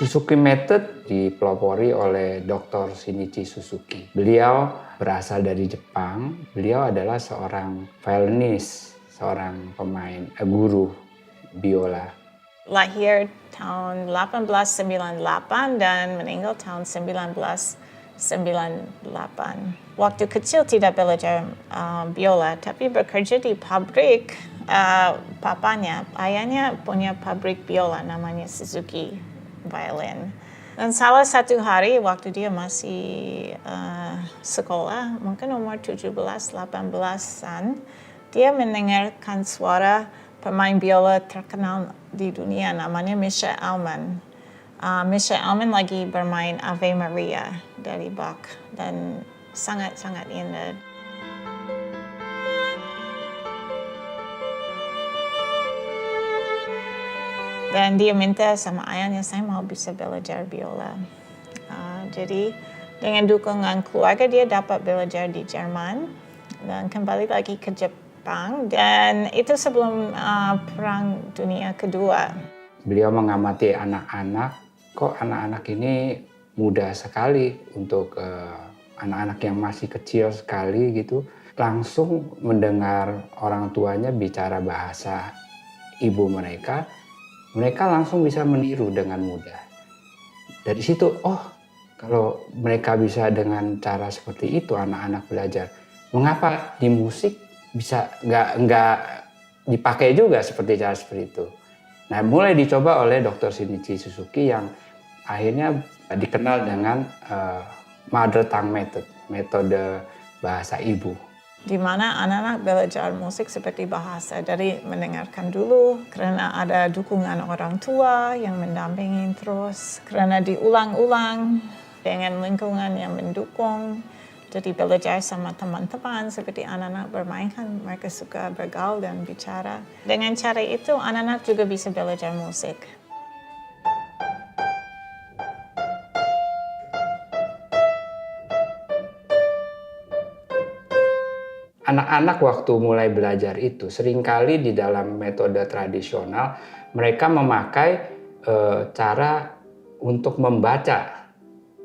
Suzuki Method dipelopori oleh Dr. Shinichi Suzuki. Beliau berasal dari Jepang. Beliau adalah seorang violinist, seorang pemain, guru biola. Lahir tahun 1898 dan meninggal tahun 1998. Waktu kecil tidak belajar biola, tapi bekerja di pabrik. Papanya, ayahnya punya pabrik biola namanya Suzuki Violin. Dan salah satu hari waktu dia masih sekolah, mungkin umur 17-18an, dia mendengarkan suara pemain biola terkenal di dunia namanya Mischa Elman. Mischa Elman lagi bermain Ave Maria dari Bach dan sangat-sangat indah. Dan dia minta sama ayahnya, saya mau bisa belajar biola. Jadi dengan dukungan keluarga dia dapat belajar di Jerman dan kembali lagi ke Jepang. Dan itu sebelum Perang Dunia Kedua. Beliau mengamati anak-anak, kok anak-anak ini muda sekali untuk anak-anak yang masih kecil sekali gitu. Langsung mendengar orang tuanya bicara bahasa ibu mereka langsung bisa meniru dengan mudah. Dari situ, kalau mereka bisa dengan cara seperti itu anak-anak belajar, mengapa di musik bisa nggak dipakai juga seperti cara seperti itu? Nah, mulai dicoba oleh Dr. Shinichi Suzuki yang akhirnya dikenal dengan Mother Tongue Method, metode bahasa ibu. Di mana anak-anak belajar musik seperti bahasa dari mendengarkan dulu karena ada dukungan orang tua yang mendampingi terus, karena diulang-ulang dengan lingkungan yang mendukung. Jadi belajar sama teman-teman seperti anak-anak bermain kan mereka suka bergaul dan bicara. Dengan cara itu anak-anak juga bisa belajar musik. Anak-anak waktu mulai belajar itu seringkali di dalam metode tradisional mereka memakai cara untuk membaca.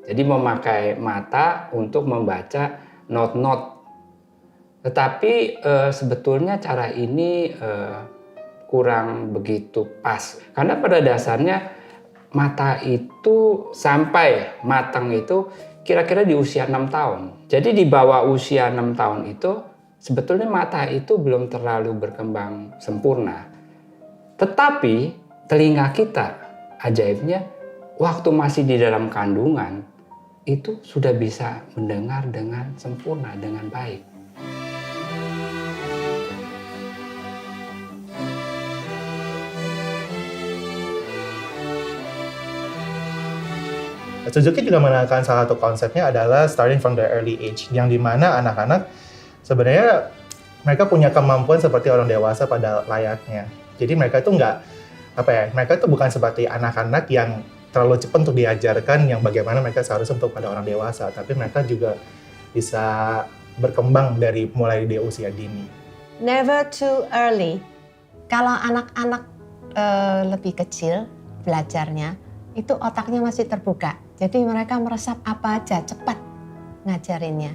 Jadi memakai mata untuk membaca not-not. Tetapi sebetulnya cara ini kurang begitu pas. Karena pada dasarnya mata itu sampai matang itu kira-kira di usia 6 tahun. Jadi di bawah usia 6 tahun itu sebetulnya mata itu belum terlalu berkembang sempurna. Tetapi telinga kita ajaibnya waktu masih di dalam kandungan itu sudah bisa mendengar dengan sempurna, dengan baik. Suzuki juga menekankan salah satu konsepnya adalah starting from the early age, yang dimana anak-anak sebenarnya mereka punya kemampuan seperti orang dewasa pada layaknya. Jadi mereka itu mereka itu bukan seperti anak-anak yang terlalu cepat untuk diajarkan yang bagaimana mereka seharusnya untuk pada orang dewasa, tapi mereka juga bisa berkembang dari mulai di usia dini. Never too early. Kalau anak-anak lebih kecil belajarnya, itu otaknya masih terbuka. Jadi mereka meresap apa aja, cepat ngajarinnya.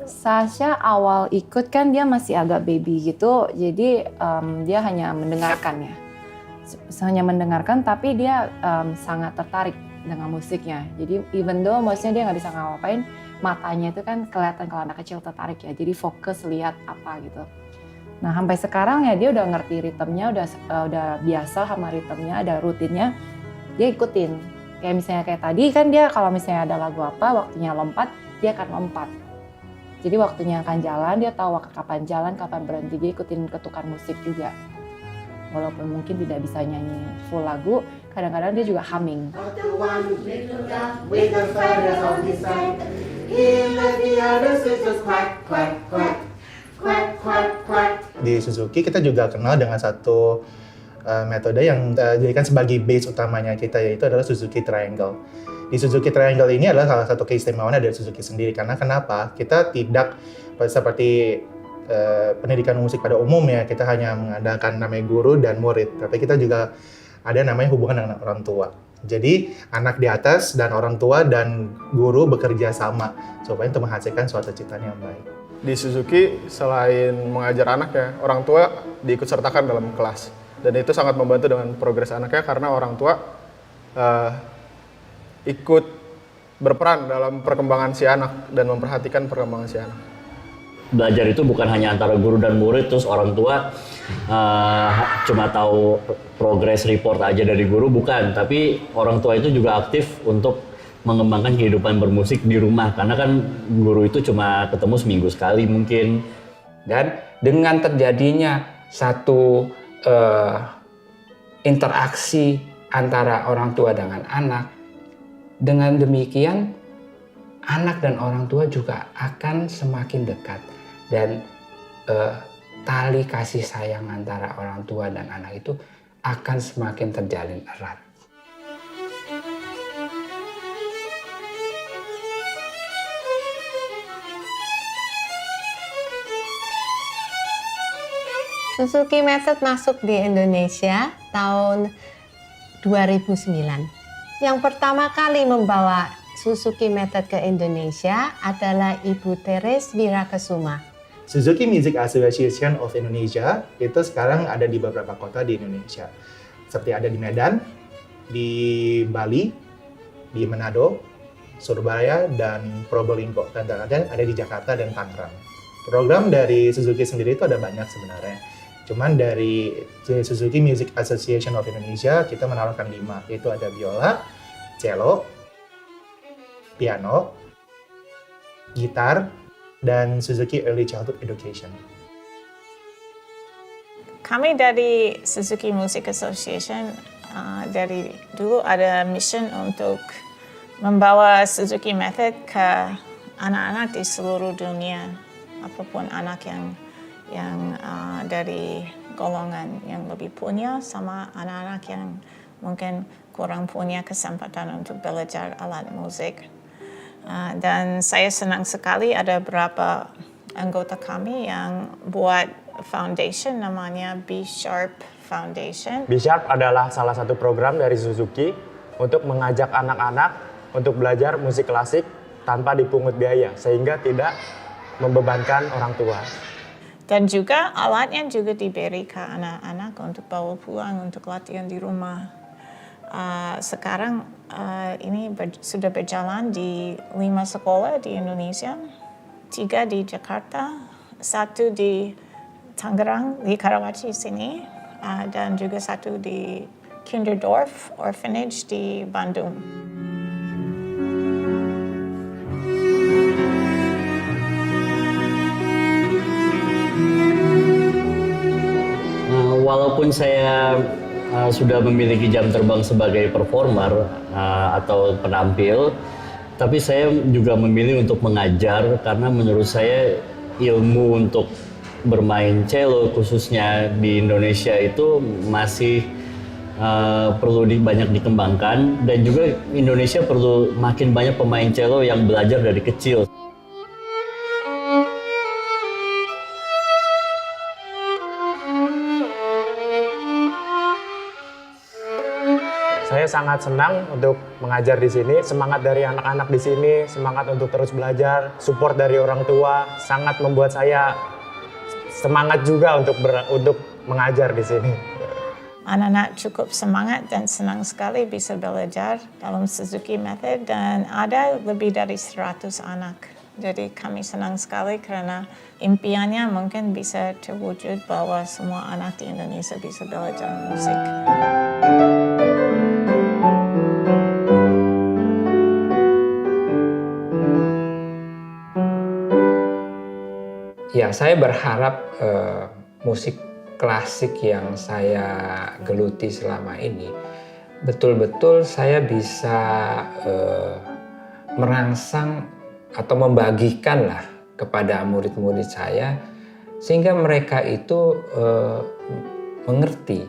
Sasha awal ikut kan dia masih agak baby gitu, jadi dia hanya mendengarkan ya. Hanya mendengarkan tapi dia sangat tertarik dengan musiknya. Jadi even though maksudnya dia nggak bisa ngapain, matanya itu kan kelihatan kalau anak kecil tertarik ya. Jadi fokus lihat apa gitu. Nah sampai sekarang ya dia udah ngerti ritmenya, udah biasa sama ritmenya, ada rutinnya, dia ikutin. Kayak misalnya kayak tadi kan dia kalau misalnya ada lagu apa, waktunya lompat, dia akan lompat. Jadi waktunya akan jalan, dia tahu kapan jalan, kapan berhenti, dia ikutin ketukan musik juga. Walaupun mungkin tidak bisa nyanyi full lagu, kadang-kadang dia juga humming. Di Suzuki kita juga kenal dengan satu metode yang dijadikan sebagai base utamanya kita, yaitu adalah Suzuki Triangle. Di Suzuki Triangle ini adalah salah satu keistimewaan dari Suzuki sendiri, karena kenapa? Kita tidak seperti pendidikan musik pada umumnya, kita hanya mengandalkan namanya guru dan murid, tapi kita juga ada namanya hubungan dengan orang tua. Jadi anak di atas dan orang tua dan guru bekerja sama supaya untuk menghasilkan suatu ciptaan yang baik. Di Suzuki selain mengajar anak ya, orang tua diikut sertakan dalam kelas. Dan itu sangat membantu dengan progres anaknya karena orang tua ikut berperan dalam perkembangan si anak dan memperhatikan perkembangan si anak. Belajar itu bukan hanya antara guru dan murid, terus orang tua cuma tahu progress report aja dari guru, bukan. Tapi orang tua itu juga aktif untuk mengembangkan kehidupan bermusik di rumah, karena kan guru itu cuma ketemu seminggu sekali mungkin. Dan dengan terjadinya satu interaksi antara orang tua dengan anak, dengan demikian anak dan orang tua juga akan semakin dekat, dan tali kasih sayang antara orang tua dan anak itu akan semakin terjalin erat. Suzuki Method masuk di Indonesia tahun 2009. Yang pertama kali membawa Suzuki Method ke Indonesia adalah Ibu Teres Wirakesuma. Suzuki Music Association of Indonesia itu sekarang ada di beberapa kota di Indonesia. Seperti ada di Medan, di Bali, di Manado, Surabaya, dan Probolinggo. Dan ada di Jakarta dan Tangerang. Program dari Suzuki sendiri itu ada banyak sebenarnya. Cuman dari Suzuki Music Association of Indonesia kita menawarkan 5, yaitu ada biola, cello, piano, gitar, dan Suzuki Early Childhood Education. Kami dari Suzuki Music Association dari dulu ada mission untuk membawa Suzuki Method ke anak-anak di seluruh dunia, apapun anak yang dari golongan yang lebih punya sama anak-anak yang mungkin kurang punya kesempatan untuk belajar alat musik. Dan saya senang sekali ada beberapa anggota kami yang buat foundation namanya B Sharp Foundation. B Sharp adalah salah satu program dari Suzuki untuk mengajak anak-anak untuk belajar musik klasik tanpa dipungut biaya sehingga tidak membebankan orang tua. Dan juga alatnya juga diberi ke anak-anak untuk bawa pulang untuk latihan di rumah. Sekarang ini sudah berjalan di 5 sekolah di Indonesia, 3 di Jakarta, 1 di Tangerang, di Karawaci sini, dan juga 1 di Kinderdorf Orphanage di Bandung. Walaupun saya sudah memiliki jam terbang sebagai performer atau penampil, tapi saya juga memilih untuk mengajar karena menurut saya ilmu untuk bermain cello khususnya di Indonesia itu masih perlu banyak dikembangkan, dan juga Indonesia perlu makin banyak pemain cello yang belajar dari kecil. Saya sangat senang untuk mengajar di sini. Semangat dari anak-anak di sini, semangat untuk terus belajar, support dari orang tua sangat membuat saya semangat juga untuk mengajar di sini. Anak-anak cukup semangat dan senang sekali bisa belajar dalam Suzuki Method, dan ada lebih dari 100 anak. Jadi kami senang sekali karena impiannya mungkin bisa terwujud bahwa semua anak di Indonesia bisa belajar musik. Ya, saya berharap musik klasik yang saya geluti selama ini betul-betul saya bisa merangsang atau membagikan lah kepada murid-murid saya sehingga mereka itu mengerti,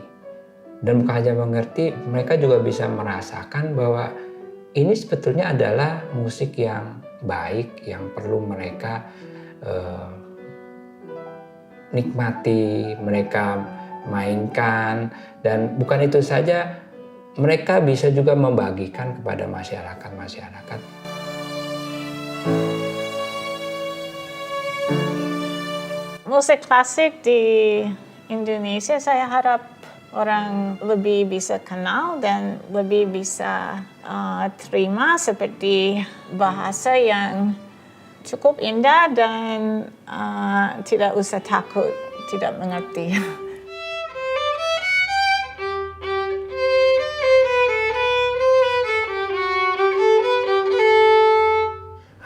dan bukan hanya mengerti, mereka juga bisa merasakan bahwa ini sebetulnya adalah musik yang baik yang perlu mereka nikmati, mereka mainkan. Dan bukan itu saja, mereka bisa juga membagikan kepada masyarakat. Musik klasik di Indonesia saya harap orang lebih bisa kenal dan lebih bisa terima seperti bahasa yang cukup indah dan tidak usah takut tidak mengerti.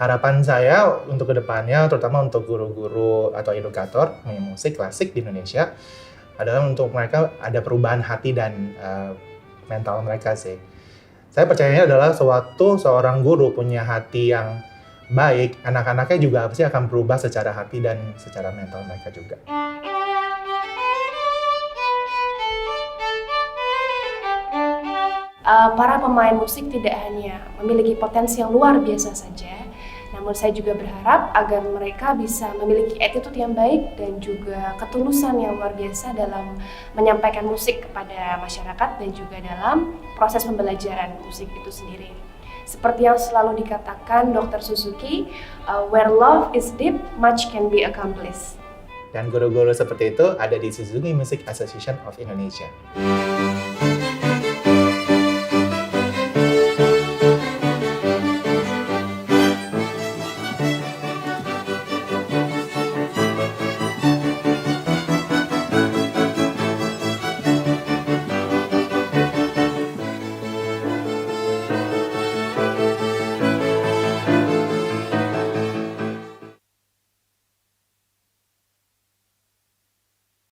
Harapan saya untuk kedepannya, terutama untuk guru-guru atau edukator musik klasik di Indonesia, adalah untuk mereka ada perubahan hati dan mental mereka sih. Saya percayanya adalah seorang guru punya hati yang baik, anak-anaknya juga pasti akan berubah secara hati dan secara mental mereka juga. Para pemain musik tidak hanya memiliki potensi yang luar biasa saja, namun saya juga berharap agar mereka bisa memiliki attitude yang baik dan juga ketulusan yang luar biasa dalam menyampaikan musik kepada masyarakat dan juga dalam proses pembelajaran musik itu sendiri. Seperti yang selalu dikatakan Dr. Suzuki, where love is deep, much can be accomplished. Dan guru-guru seperti itu ada di Suzuki Music Association of Indonesia.